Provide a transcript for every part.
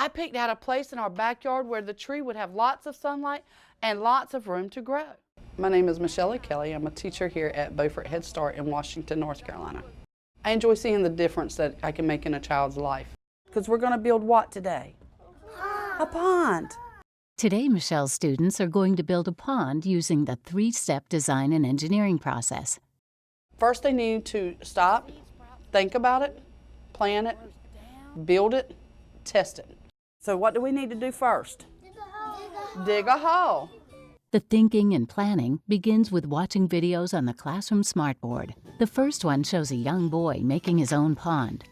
I picked out a place in our backyard where the tree would have lots of sunlight and lots of room to grow. My name is Michelle Kelly. I'm a teacher here at Beaufort Head Start in Washington, North Carolina. I enjoy seeing the difference that I can make in a child's life. Because we're going to build what today? A pond. Today, Michelle's students are going to build a pond using the 3-step design and engineering process. First, they need to stop, think about it, plan it, build it, test it. So what do we need to do first? Dig a hole. The thinking and planning begins with watching videos on the classroom smartboard. The first one shows a young boy making his own pond.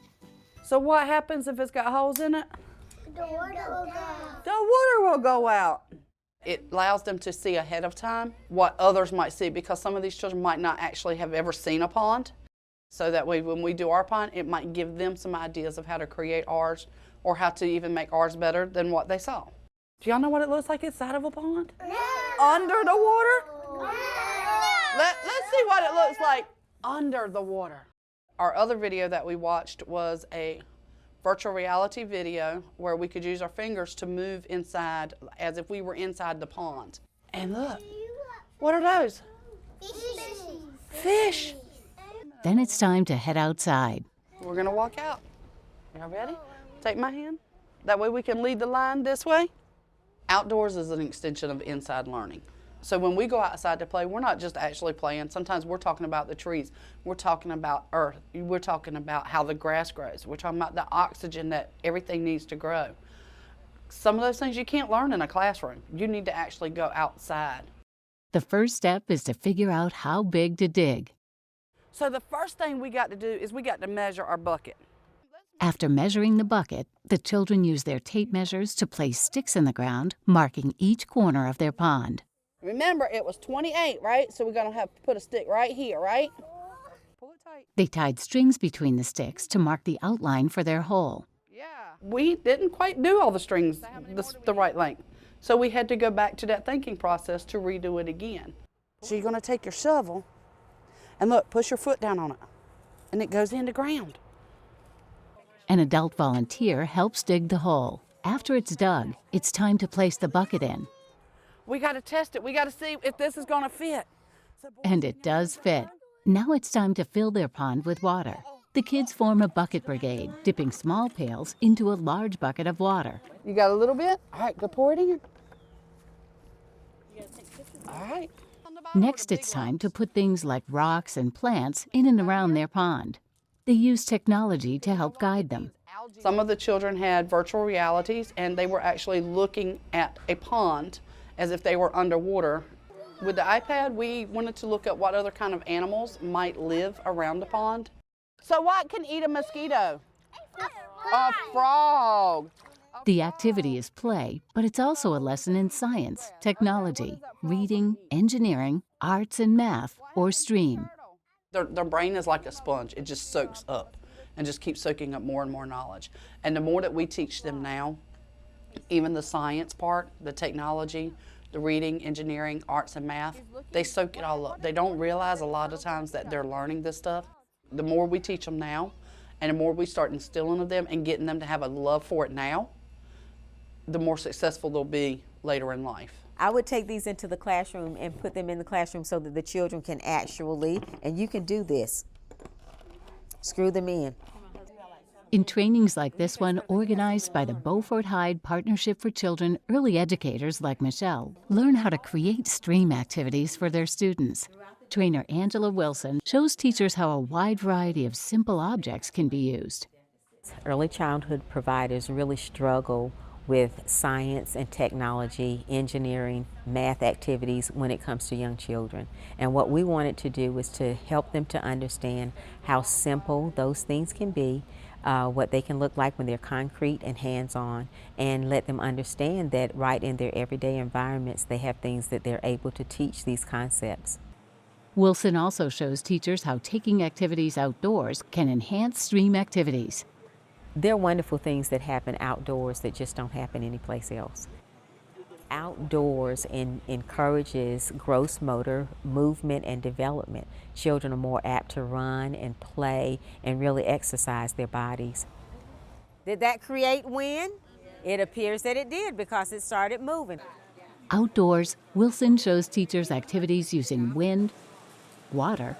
So what happens if it's got holes in it? The water will go out. The water will go out. It allows them to see ahead of time what others might see, because some of these children might not actually have ever seen a pond. So that way when we do our pond, it might give them some ideas of how to create ours or how to even make ours better than what they saw. Do y'all know what it looks like inside of a pond? No. Under the water? No. Let's see what it looks like under the water. Our other video that we watched was a virtual reality video where we could use our fingers to move inside as if we were inside the pond. And look, what are those? Fish. Then it's time to head outside. We're gonna walk out. Y'all ready? Take my hand. That way we can lead the line this way. Outdoors is an extension of inside learning. So when we go outside to play, we're not just actually playing. Sometimes we're talking about the trees. We're talking about earth. We're talking about how the grass grows. We're talking about the oxygen that everything needs to grow. Some of those things you can't learn in a classroom. You need to actually go outside. The first step is to figure out how big to dig. So the first thing we got to do is we got to measure our bucket. After measuring the bucket, the children use their tape measures to place sticks in the ground, marking each corner of their pond. Remember, it was 28, right? So we're going to have to put a stick right here, right? Pull it tight. They tied strings between the sticks to mark the outline for their hole. Yeah. We didn't quite do all the strings the right length. So we had to go back to that thinking process to redo it again. So you're going to take your shovel and look, push your foot down on it. And it goes in the ground. An adult volunteer helps dig the hole. After it's dug, it's time to place the bucket in. We got to test it. We got to see if this is going to fit. And it does fit. Now it's time to fill their pond with water. The kids form a bucket brigade, dipping small pails into a large bucket of water. You got a little bit? All right, go pour it in. All right. Next, it's time to put things like rocks and plants in and around their pond. They use technology to help guide them. Some of the children had virtual realities, and they were actually looking at a pond as if they were underwater. With the iPad, we wanted to look at what other kind of animals might live around the pond. So what can eat a mosquito? A frog. The activity is play, but it's also a lesson in science, technology, reading, engineering, arts and math, or STEAM. Their brain is like a sponge. It just soaks up and just keeps soaking up more and more knowledge. And the more that we teach them now, even the science part, the technology, the reading, engineering, arts and math, they soak it all up. They don't realize a lot of times that they're learning this stuff. The more we teach them now, and the more we start instilling of them and getting them to have a love for it now, the more successful they'll be later in life. I would take these into the classroom and put them in the classroom so that the children can actually, and you can do this, screw them in. In trainings like this one, organized by the Beaufort Hyde Partnership for Children, early educators like Michelle learn how to create STEAM activities for their students. Trainer Angela Wilson shows teachers how a wide variety of simple objects can be used. Early childhood providers really struggle with science and technology, engineering, math activities when it comes to young children. And what we wanted to do was to help them to understand how simple those things can be, what they can look like when they're concrete and hands-on, and let them understand that right in their everyday environments they have things that they're able to teach these concepts. Wilson also shows teachers how taking activities outdoors can enhance STEAM activities. There are wonderful things that happen outdoors that just don't happen anyplace else. Outdoors encourages gross motor movement and development. Children are more apt to run and play and really exercise their bodies. Did that create wind? It appears that it did because it started moving. Outdoors, Wilson shows teachers activities using wind, water,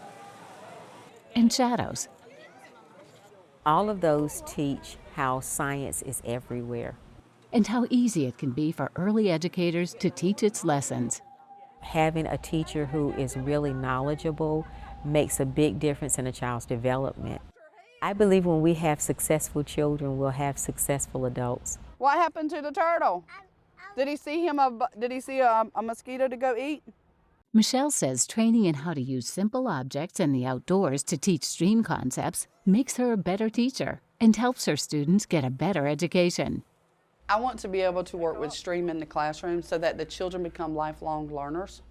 and shadows. All of those teach how science is everywhere. And how easy it can be for early educators to teach its lessons. Having a teacher who is really knowledgeable makes a big difference in a child's development. I believe when we have successful children, we'll have successful adults. What happened to the turtle? Did he see a mosquito to go eat? Michelle says training in how to use simple objects in the outdoors to teach STREAM concepts makes her a better teacher and helps her students get a better education. I want to be able to work with STREAM in the classroom so that the children become lifelong learners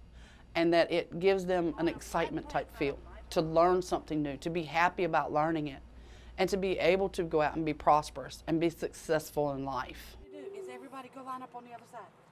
and that it gives them an excitement type feel to learn something new, to be happy about learning it, and to be able to go out and be prosperous and be successful in life. Is everybody go line up on the other side?